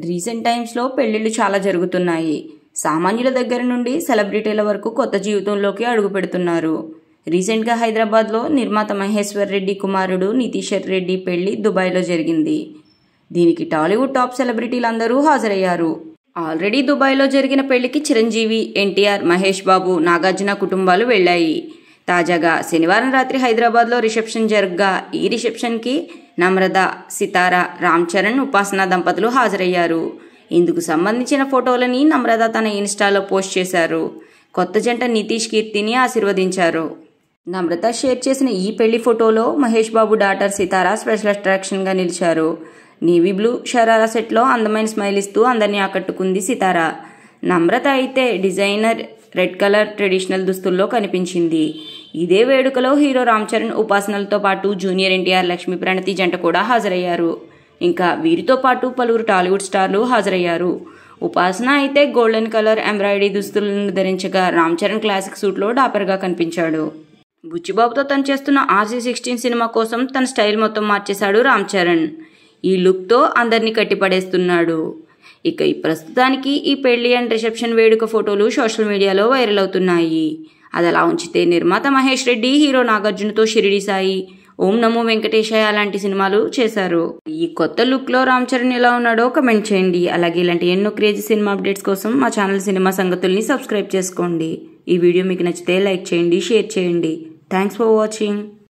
Recent టైమ్స్లో పెళ్లిళ్ళు చాలా జరుగుతున్నాయి. సామాన్యుల దగ్గర నుండి సెలబ్రిటీల వరకు కొత్త జీవితంలోకి అడుగు పెడుతున్నారు. రీసెంట్గా హైదరాబాద్లో నిర్మాత మహేశ్వర్ రెడ్డి కుమారుడు నితీశ్వర్ రెడ్డి పెళ్లి దుబాయ్లో జరిగింది. దీనికి టాలీవుడ్ టాప్ సెలబ్రిటీలందరూ హాజరయ్యారు. ఆల్రెడీ దుబాయ్లో జరిగిన పెళ్లికి చిరంజీవి, ఎన్టీఆర్, మహేష్ బాబు, నాగార్జున కుటుంబాలు వెళ్ళాయి. తాజాగా శనివారం రాత్రి హైదరాబాద్లో రిసెప్షన్ జరగ్గా ఈ రిసెప్షన్కి నమ్రత, సితార, రామ్ చరణ్, ఉపాసన దంపతులు హాజరయ్యారు. ఇందుకు సంబంధించిన ఫోటోలని నమ్రత తన ఇన్స్టాలో పోస్ట్ చేశారు. కొత్త జంట నితీష్, కీర్తిని ఆశీర్వదించారు. నమ్రత షేర్ చేసిన ఈ పెళ్లి ఫోటోలో మహేష్ బాబు డాటర్ సితార స్పెషల్ అట్రాక్షన్గా నిలిచారు. నేవీ బ్లూ షరారా సెట్లో అందమైన స్మైల్ ఇస్తూ అందరినీ ఆకట్టుకుంది సితార. నమ్రత అయితే డిజైనర్ రెడ్ కలర్ ట్రెడిషనల్ దుస్తుల్లో కనిపించింది. ఇదే వేడుకలో హీరో రామ్ చరణ్, ఉపాసనలతో పాటు జూనియర్ ఎన్టీఆర్, లక్ష్మీ ప్రణతి జంట కూడా హాజరయ్యారు. ఇంకా వీరితో పాటు పలువురు టాలీవుడ్ స్టార్లు హాజరయ్యారు. ఉపాసన అయితే గోల్డెన్ కలర్ ఎంబ్రాయిడరీ దుస్తులను ధరించగా రామ్ చరణ్ క్లాసిక్ సూట్లో డాపర్గా కనిపించాడు. బుచ్చిబాబుతో తను చేస్తున్న RC16 సినిమా కోసం తన స్టైల్ మొత్తం మార్చేశాడు రామ్ చరణ్. ఈ లుక్తో అందరినీ కట్టిపడేస్తున్నాడు. ఇక ప్రస్తుతానికి ఈ పెళ్లి అండ్ రిసెప్షన్ వేడుక ఫోటోలు సోషల్ మీడియాలో వైరల్ అవుతున్నాయి. అది అలా ఉంచితే నిర్మాత మహేష్ రెడ్డి హీరో నాగార్జునతో షిరిడి సాయి, ఓం నమో వెంకటేశాయ లాంటి సినిమాలు చేశారు. ఈ కొత్త లుక్లో రామ్ చరణ్ ఎలా ఉన్నాడో కమెంట్ చేయండి. అలాగే ఇలాంటి ఎన్నో క్రేజీ సినిమా అప్డేట్స్ కోసం మా ఛానల్ సినిమా సంగతుల్ని సబ్స్క్రైబ్ చేసుకోండి. ఈ వీడియో మీకు నచ్చితే లైక్ చేయండి, షేర్ చేయండి. Thanks for watching.